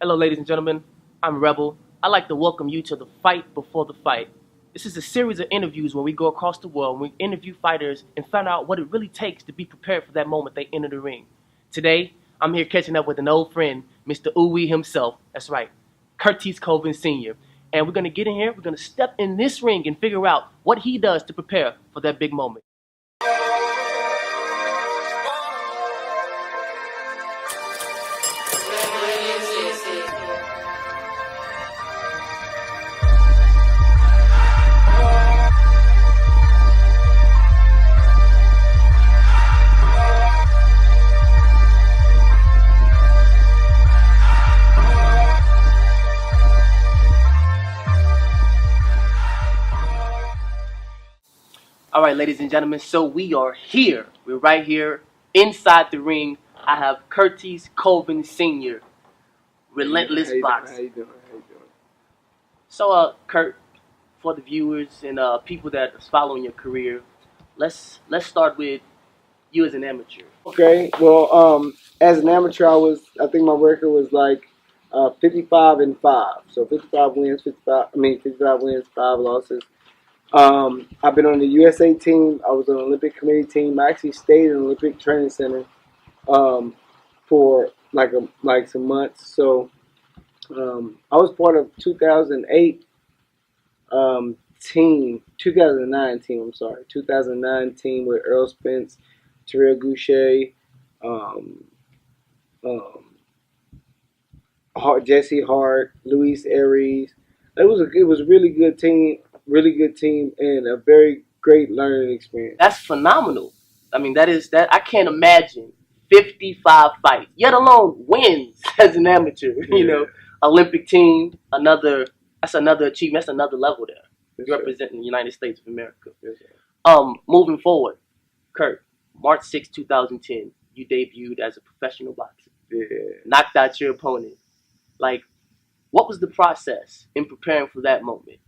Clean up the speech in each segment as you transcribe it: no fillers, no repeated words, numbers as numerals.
Hello, ladies and gentlemen. I'm Rebel. I'd like to welcome you to the Fight Before the Fight. This is a series of interviews where we go across the world and we interview fighters and find out what it really takes to be prepared for that moment they enter the ring. Today, I'm here catching up with an old friend, Mr. Uwe himself. That's right, Kurtiss Colvin Sr. And we're going to get in here, we're going to step in this ring and figure out what he does to prepare for that big moment. All right, ladies and gentlemen, so we are here. We're right here inside the ring. I have Kurtiss Colvin Sr., Relentless Boxing. How you doing? So, Kurt, for the viewers and people that are following your career, let's start with you as an amateur. Okay. Well, as an amateur, I think my record was like 55-5. So 55 wins, 55 wins, 5 losses. I've been on the USA team. I was on the Olympic committee team. I actually stayed in the Olympic training center for like some months. So I was part of 2008 team, 2009 team. I'm sorry, 2009 team with Earl Spence, Terrell Goucher, um, Jesse Hart, Luis Aries. It was a really good team, and a very great learning experience. That's phenomenal. I mean, that I can't imagine 55 fights, yet alone wins as an amateur. Yeah. You know, Olympic team, that's another achievement. That's another level there. Yes, Representing the United States of America. Yes, Moving forward, Kurt, March 6, 2010, you debuted as a professional boxer. yeah. Knocked out your opponent. Like, what was the process in preparing for that moment?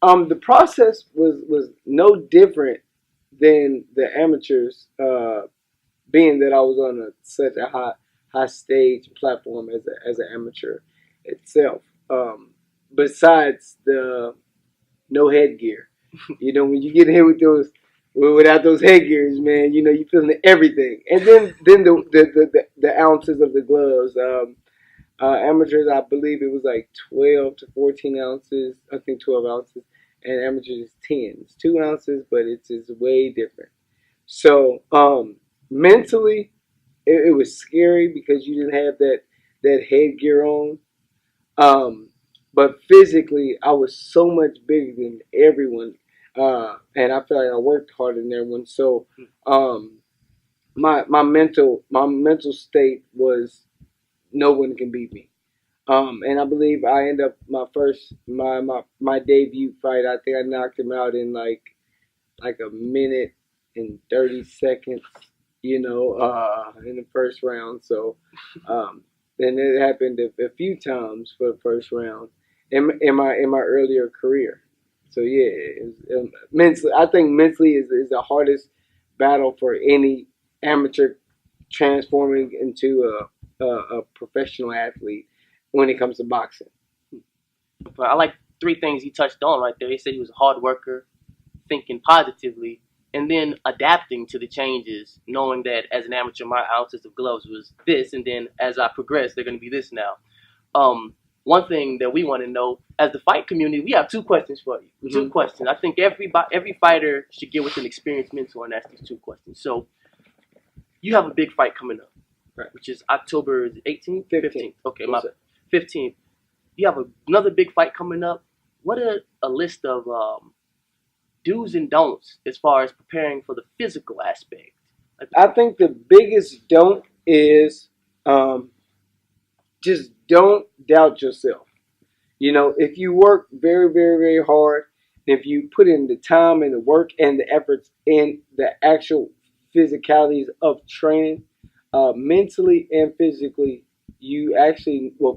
The process was no different than the amateurs, being that I was on such a high stage platform as an amateur itself. Besides the no headgear, when you get hit with without those headgears, man, you feeling everything. And then the ounces of the gloves. Amateurs, I believe it was like 12 to 14 ounces. I think 12 ounces. And amateurs is 10. It's 2 ounces, but it's way different. So mentally, it was scary because you didn't have that headgear on. But physically, I was so much bigger than everyone, and I feel like I worked harder than everyone. So my mental state was no one can beat me. And I believe I end up my debut fight. I think I knocked him out in like a minute and 30 seconds. In the first round. So, and it happened a few times for the first round in my earlier career. So yeah, mentally, I think mentally is the hardest battle for any amateur transforming into a professional athlete when it comes to boxing. But I like 3 things he touched on right there. He said he was a hard worker, thinking positively, and then adapting to the changes, knowing that as an amateur, my ounces of gloves was this, and then as I progress, they're going to be this now. One thing that we want to know, as the fight community, we have 2 questions for you. Mm-hmm. 2 questions. I think every fighter should get with an experienced mentor and ask these 2 questions. So, you have a big fight coming up, right? Which is October 18th? 15th. Okay, my 15th. You have another big fight coming up. What are a list of do's and don'ts as far as preparing for the physical aspect? I think the biggest don't is just don't doubt yourself. If you work very, very, very hard, if you put in the time and the work and the efforts and the actual physicalities of training, mentally and physically,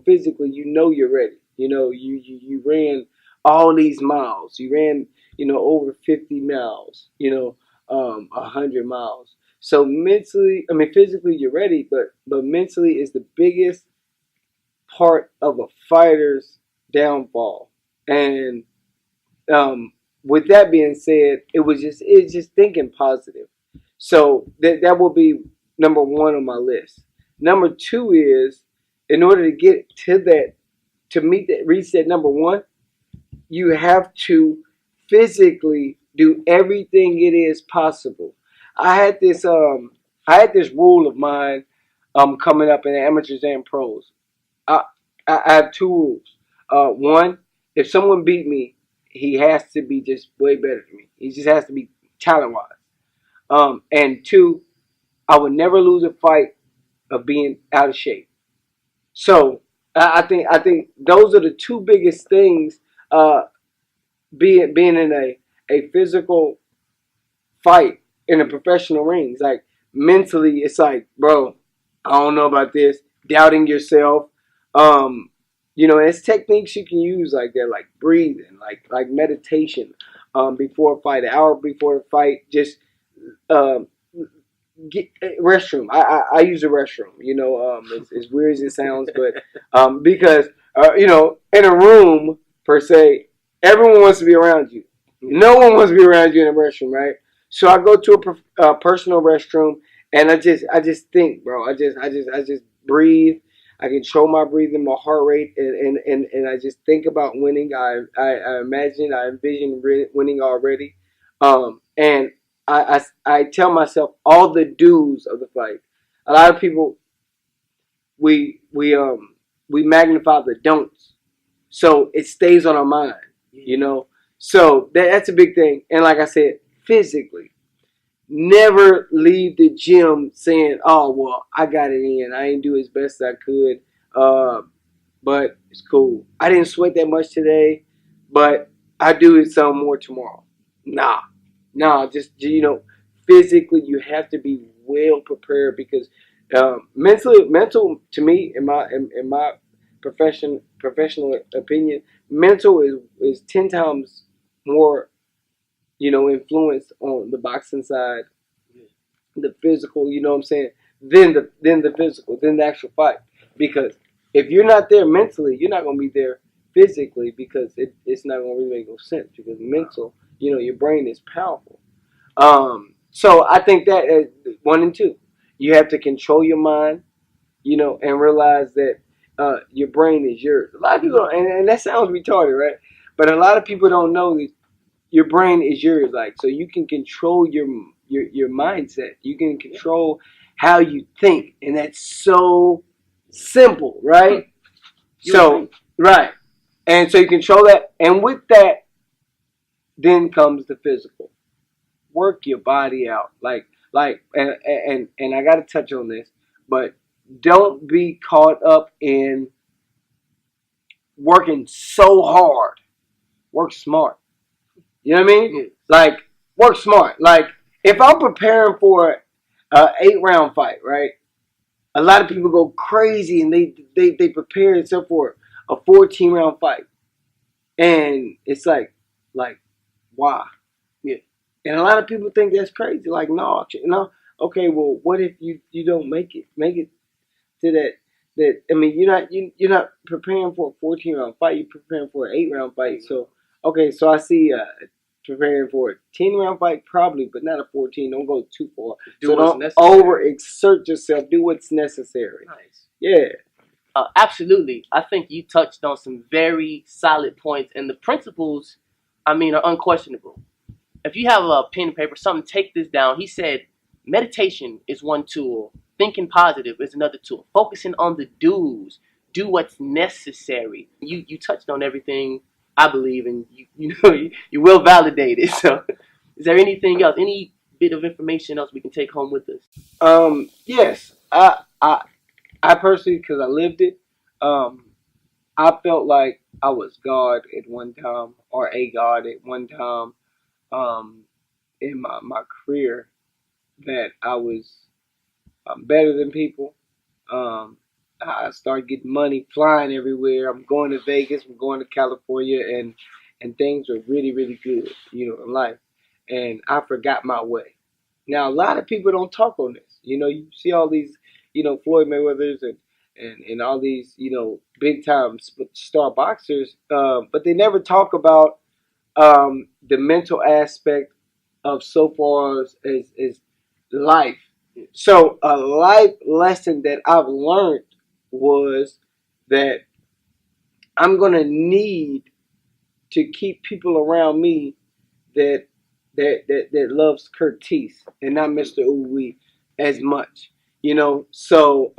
physically, you're ready. You ran all these miles. You ran, over 50 miles, 100 miles. So physically you're ready, but mentally is the biggest part of a fighter's downfall. And with that being said, it's just thinking positive. So that will be number one on my list. Number two is, in order to get to that, to reach that number one, you have to physically do everything it is possible. I had this rule of mine coming up in amateurs and pros. I I have two rules. One, if someone beat me, he has to be just way better than me. He just has to be talent wise. And two, I would never lose a fight of being out of shape. So I think those are the two biggest things. Being in a physical fight in a professional ring. It's like mentally, it's like, bro, I don't know about this. Doubting yourself. Um, it's techniques you can use like that, like breathing, like meditation. Before a fight, an hour before the fight, just um, get restroom. I use a restroom. As weird as it sounds, but because in a room per se, everyone wants to be around you. No one wants to be around you in a restroom, right? So I go to a personal restroom, and I just think, bro. I just breathe. I control my breathing, my heart rate, and I just think about winning. I imagine, I envision winning already, and I tell myself all the do's of the fight. A lot of people we magnify the don'ts, so it stays on our mind. So that's a big thing. And like I said, physically, never leave the gym saying, "Oh well, I got it in. I didn't do as best as I could, uh, but it's cool. I didn't sweat that much today, but I do it some more tomorrow." Nah, nah. Just physically, you have to be well prepared because mental to me, in my professional opinion, mental is 10 times more influence on the boxing side, the physical, you know what I'm saying, then the physical, then the actual fight. Because if you're not there mentally, you're not gonna be there physically because it's not gonna really make no sense because mental, your brain is powerful. So I think that one and two, you have to control your mind, and realize that your brain is yours. A lot of people, and that sounds retarded, right? But a lot of people don't know that your brain is yours. Like, so you can control your mindset. You can control how you think, and that's so simple, right? So right, and so you control that, and with that, then comes the physical. Work your body out, and I got to touch on this, but don't be caught up in working so hard. Work smart. You know what I mean? Yeah. Like, work smart. Like, if I'm preparing for an 8 round fight, right? A lot of people go crazy and they prepare themselves for a 14 round fight, and it's like why? Yeah. And a lot of people think that's crazy. Like, no, no. Okay, well, what if you don't make it to that? I mean, you're not preparing for a 14 round fight. You're preparing for an 8 round fight. So okay, so I see preparing for a 10 round fight probably, but not a 14. Don't go too far. Do so what's don't necessary. overexert yourself. Do what's necessary. Nice. Yeah. Absolutely. I think you touched on some very solid points, and the principles, are unquestionable. If you have a pen and paper, something, take this down. He said, meditation is one tool. Thinking positive is another tool. Focusing on the do's. Do what's necessary. You touched on everything, I believe, and you will validate it. So, is there anything else? Any bit of information else we can take home with us? Yes. I personally, because I lived it, I felt like I was God at one time, or a God at one time, in my career, that I was better than people. I started getting money, flying everywhere. I'm going to Vegas. I'm going to California, and things are really, really good, in life. And I forgot my way. Now, a lot of people don't talk on this. You see all these, Floyd Mayweathers and all these, big time star boxers, but they never talk about the mental aspect of so far as life. So a life lesson that I've learned was that I'm gonna need to keep people around me that that loves Kurtiss and not Mr. Uwe as much. So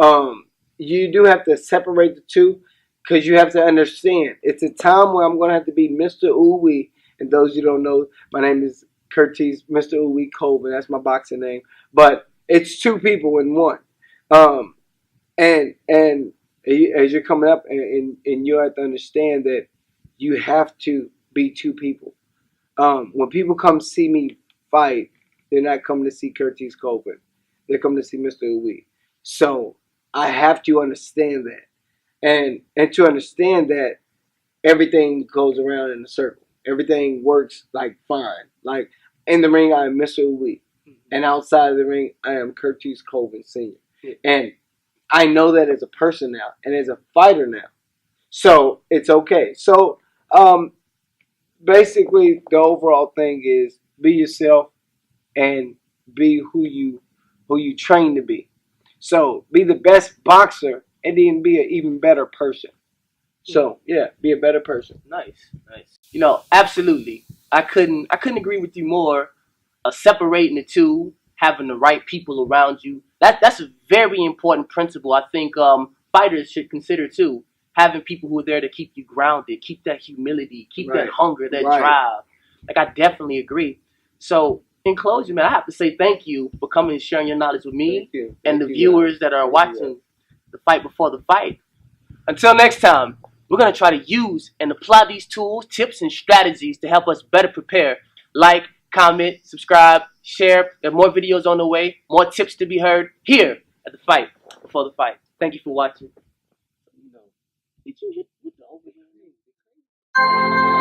you do have to separate the two because you have to understand it's a time where I'm gonna have to be Mr. Uwe. And those you don't know, my name is Kurtiss, Mr. Uwe Colvin. That's my boxing name. But it's two people in one. And as you're coming up, and you have to understand that you have to be two people. When people come see me fight, they're not coming to see Kurtiss Colvin. They're coming to see Mr. Uwe. So I have to understand that, and to understand that everything goes around in a circle. Everything works like fine. Like in the ring, I am Mr. Uwe, and outside of the ring, I am Kurtiss Colvin Sr. And I know that as a person now, and as a fighter now. So it's okay. So basically, the overall thing is be yourself and be who you train to be. So be the best boxer and then be an even better person. So yeah, be a better person. Nice. Absolutely. I couldn't agree with you more. Separating the two, having the right people around you. That's a very important principle. I think fighters should consider too. Having people who are there to keep you grounded, keep that humility, keep that hunger, that drive. Like I definitely agree. So in closing, man, I have to say thank you for coming and sharing your knowledge with me and the viewers that are watching the fight before the fight. Until next time, we're going to try to use and apply these tools, tips, and strategies to help us better prepare. Like, comment, subscribe, share. There are more videos on the way, more tips to be heard here at the fight before the fight. Thank you for watching. Did you hit with the overhand?